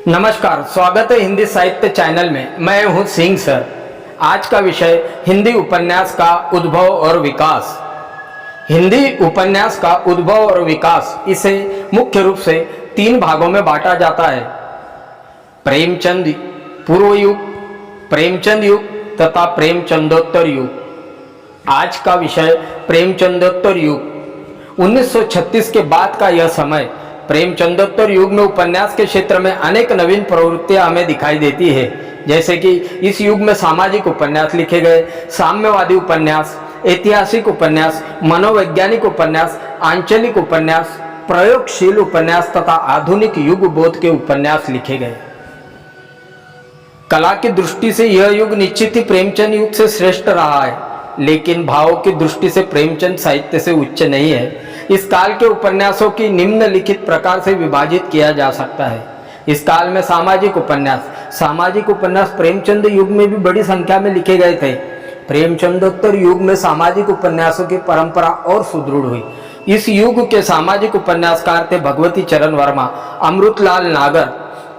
नमस्कार, स्वागत है हिंदी साहित्य चैनल में। मैं हूं सिंह सर। आज का विषय हिंदी उपन्यास का उद्भव और विकास। हिंदी उपन्यास का उद्भव और विकास, इसे मुख्य रूप से 3 भागों में बांटा जाता है। प्रेमचंद पूर्व युग, प्रेमचंद युग तथा प्रेमचंदोत्तर युग। आज का विषय प्रेमचंदोत्तर युग। 1936 के बाद का यह समय प्रेमचंदोत्तर युग में उपन्यास के क्षेत्र में अनेक नवीन प्रवृत्तियां हमें दिखाई देती है। जैसे कि इस युग में सामाजिक उपन्यास लिखे गए, साम्यवादी उपन्यास, ऐतिहासिक उपन्यास, मनोवैज्ञानिक उपन्यास, आंचलिक उपन्यास, प्रयोगशील उपन्यास तथा आधुनिक युग बोध के उपन्यास लिखे गए। कला की दृष्टि से यह युग निश्चित ही प्रेमचंद युग से श्रेष्ठ रहा है, लेकिन भावों की दृष्टि से प्रेमचंद साहित्य से उच्च नहीं है। इस काल के उपन्यासों की निम्नलिखित प्रकार से विभाजित किया जा सकता है। इस काल में सामाजिक उपन्यास प्रेमचंद युग में भी बड़ी संख्या में लिखे गए थे। प्रेमचंदोत्तर युग में सामाजिक उपन्यासों की परंपरा और सुदृढ़ हुई। इस युग के सामाजिक उपन्यासकार थे भगवती चरण वर्मा, अमृतलाल नागर,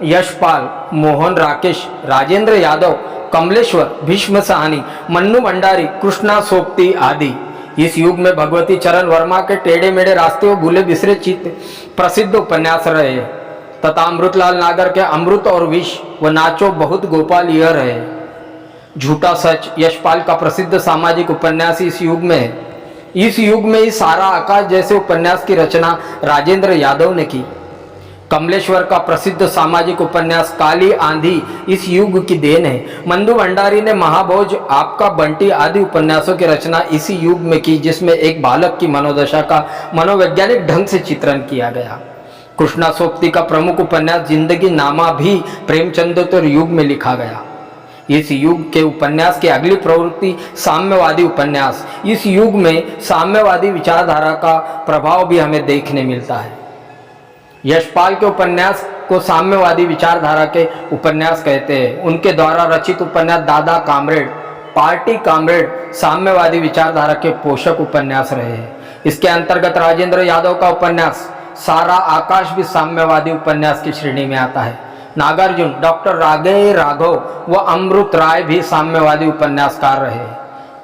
यशपाल, मोहन राकेश, राजेंद्र यादव, कमलेश्वर, भीष्म साहनी, मन्नू भंडारी, कृष्णा सोपती आदि। इस युग में भगवती चरण वर्मा के टेढ़े मेढ़े रास्ते व भूले बिसरे चित्त प्रसिद्ध उपन्यास रहे तथा अमृतलाल नागर के अमृत और विष व नाचो बहुत गोपाल यह रहे। झूठा सच यशपाल का प्रसिद्ध सामाजिक उपन्यास इस युग में है। इस युग में ही सारा आकाश जैसे उपन्यास की रचना राजेंद्र यादव ने की। कमलेश्वर का प्रसिद्ध सामाजिक उपन्यास काली आंधी इस युग की देन है। मन्नू भंडारी ने महाभोज, आपका बंटी आदि उपन्यासों की रचना इसी युग में की, जिसमें एक बालक की मनोदशा का मनोवैज्ञानिक ढंग से चित्रण किया गया। कृष्णा सोपती का प्रमुख उपन्यास जिंदगी नामा भी प्रेमचंदोत्तर युग में लिखा गया। इस युग के उपन्यास की अगली प्रवृत्ति साम्यवादी उपन्यास। इस युग में साम्यवादी विचारधारा का प्रभाव भी हमें देखने मिलता है। यशपाल के उपन्यास को साम्यवादी विचारधारा के उपन्यास कहते हैं। उनके द्वारा रचित उपन्यास दादा कामरेड, पार्टी कामरेड साम्यवादी विचारधारा के पोषक उपन्यास रहे हैं। इसके अंतर्गत राजेंद्र यादव का उपन्यास सारा आकाश भी साम्यवादी उपन्यास की श्रेणी में आता है। नागार्जुन, डॉक्टर रागे राघव व अमृत राय भी साम्यवादी उपन्यासकार रहे।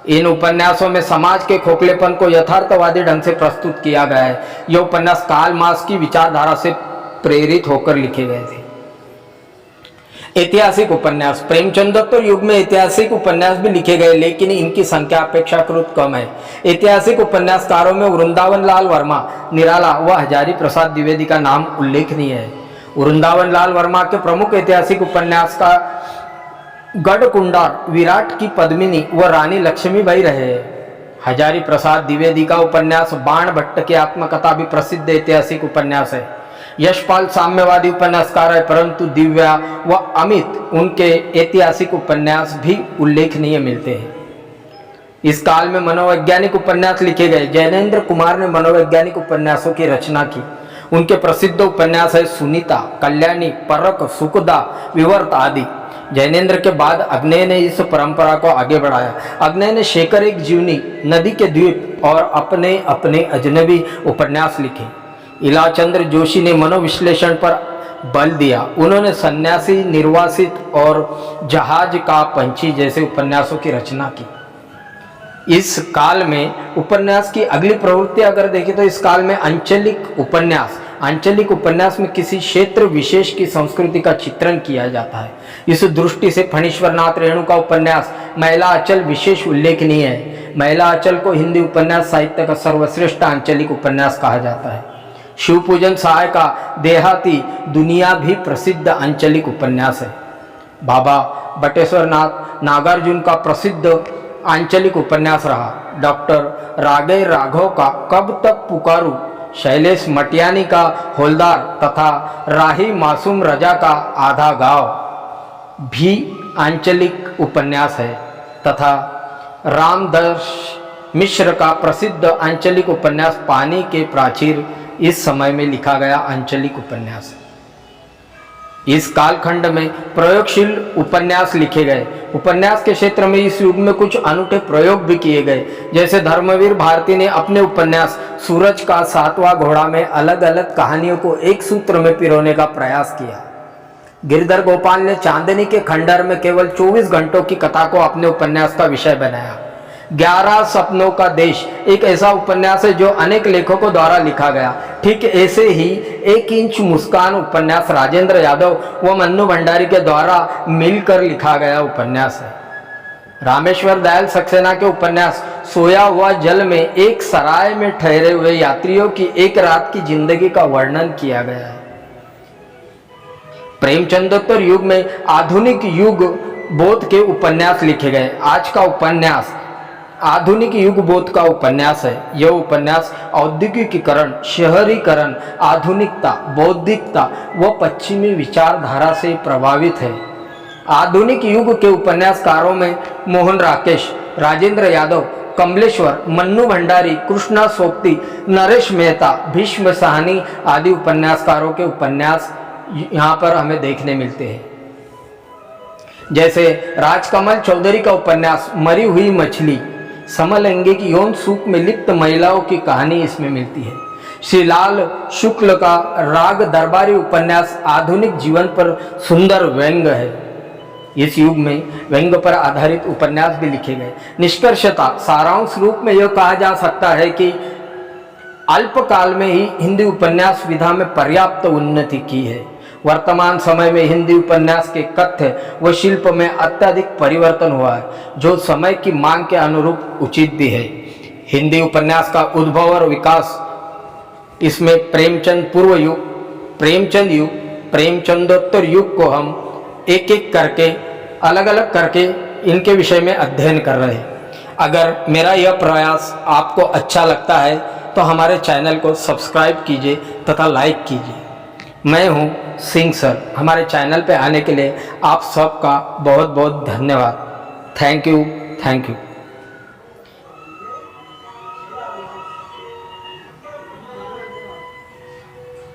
इन उपन्यासों में समाज के खोखलेपन को यथार्थवादी ढंग से प्रस्तुत किया गया है। यह उपन्यास कार्ल मार्क्स की विचारधारा से प्रेरित होकर लिखे गए थे। ऐतिहासिक उपन्यास। प्रेमचंदोत्तर युग में ऐतिहासिक उपन्यास भी लिखे गए, लेकिन इनकी संख्या अपेक्षाकृत कम है। ऐतिहासिक उपन्यासकारों में वृंदावन लाल वर्मा, निराला व हजारी प्रसाद द्विवेदी का नाम उल्लेखनीय है। वृंदावन लाल वर्मा के प्रमुख ऐतिहासिक उपन्यास का गढ़कुंडार, विराट की पद्मिनी व रानी लक्ष्मीबाई रहे। हजारी प्रसाद द्विवेदी का उपन्यास बाण भट्ट की आत्मकथा भी प्रसिद्ध ऐतिहासिक उपन्यास है। यशपाल साम्यवादी उपन्यासकार है, परंतु दिव्या व अमित उनके ऐतिहासिक उपन्यास भी उल्लेखनीय मिलते हैं। इस काल में मनोवैज्ञानिक उपन्यास लिखे गए। जैनेन्द्र कुमार ने मनोवैज्ञानिक उपन्यासों की रचना की। उनके प्रसिद्ध उपन्यास है सुनीता, कल्याणी, परक, सुखदा, विवर्त आदि। जैनेन्द्र के बाद अग्नेय ने इस परंपरा को आगे बढ़ाया। अग्नेय ने शेखर एक जीवनी, नदी के द्वीप और अपने अपने अजनबी उपन्यास लिखे। इलाचंद्र जोशी ने मनोविश्लेषण पर बल दिया। उन्होंने सन्यासी, निर्वासित और जहाज का पंछी जैसे उपन्यासों की रचना की। इस काल में उपन्यास की अगली प्रवृत्ति अगर देखें तो इस काल में आंचलिक उपन्यास में किसी क्षेत्र विशेष की संस्कृति का चित्रण किया जाता है। इस दृष्टि से फणीश्वर नाथ रेणु का उपन्यास महिला अचल विशेष उल्लेखनीय है। महिला अचल को हिंदी उपन्यास साहित्य का सर्वश्रेष्ठ आंचलिक उपन्यास कहा जाता है। शिवपूजन सहाय का देहाती दुनिया भी प्रसिद्ध आंचलिक उपन्यास है। बाबा बटेश्वर नाथ नागार्जुन का प्रसिद्ध आंचलिक उपन्यास रहा। डॉक्टर रागे राघव का कब तक पुकारूं, शैलेश मटियानी का होलदार तथा राही मासूम रजा का आधा गांव भी आंचलिक उपन्यास है तथा रामदर्श मिश्र का प्रसिद्ध आंचलिक उपन्यास पानी के प्राचीर इस समय में लिखा गया आंचलिक उपन्यास है। इस कालखंड में प्रयोगशील उपन्यास लिखे गए। उपन्यास के क्षेत्र में इस युग में कुछ अनूठे प्रयोग भी किए गए। जैसे धर्मवीर भारती ने अपने उपन्यास सूरज का 7वां घोड़ा में अलग अलग कहानियों को एक सूत्र में पिरोने का प्रयास किया। गिरधर गोपाल ने चांदनी के खंडहर में केवल 24 घंटों की कथा को अपने उपन्यास का विषय बनाया। 11 सपनों का देश एक ऐसा उपन्यास है जो अनेक लेखकों द्वारा लिखा गया। ठीक ऐसे ही 1 इंच मुस्कान उपन्यास राजेंद्र यादव व मन्नू भंडारी के द्वारा मिलकर लिखा गया उपन्यास है। रामेश्वर दयाल सक्सेना के उपन्यास सोया हुआ जल में एक सराय में ठहरे हुए यात्रियों की एक रात की जिंदगी का वर्णन किया गया है। प्रेमचंदोत्तर युग में आधुनिक युग बोध के उपन्यास लिखे गए। आज का उपन्यास आधुनिक युग बोध का उपन्यास है। यह उपन्यास औद्योगिकीकरण, शहरीकरण, आधुनिकता, बौद्धिकता व पश्चिमी विचारधारा से प्रभावित है। आधुनिक युग के उपन्यासकारों में मोहन राकेश, राजेंद्र यादव, कमलेश्वर, मन्नू भंडारी, कृष्णा सोबती, नरेश मेहता, भीष्म साहनी आदि उपन्यासकारों के उपन्यास यहाँ पर हमें देखने मिलते हैं। जैसे राजकमल चौधरी का उपन्यास मरी हुई मछली, समलैंगिक यौन सुख में लिप्त महिलाओं की कहानी इसमें मिलती है। श्री लाल शुक्ल का राग दरबारी उपन्यास आधुनिक जीवन पर सुंदर व्यंग्य है। इस युग में व्यंग्य पर आधारित उपन्यास भी लिखे गए। निष्कर्षता सारांश रूप में यह कहा जा सकता है कि अल्पकाल में ही हिंदी उपन्यास विधा में पर्याप्त उन्नति की है। वर्तमान समय में हिंदी उपन्यास के कथ्य व शिल्प में अत्यधिक परिवर्तन हुआ है, जो समय की मांग के अनुरूप उचित भी है। हिंदी उपन्यास का उद्भव और विकास, इसमें प्रेमचंद पूर्व युग, प्रेमचंद युग, प्रेमचंदोत्तर युग को हम एक एक करके अलग अलग करके इनके विषय में अध्ययन कर रहे हैं। अगर मेरा यह प्रयास आपको अच्छा लगता है तो हमारे चैनल को सब्सक्राइब कीजिए तथा लाइक कीजिए। मैं हूं सिंह सर। हमारे चैनल पे आने के लिए आप सबका बहुत बहुत धन्यवाद। Thank you.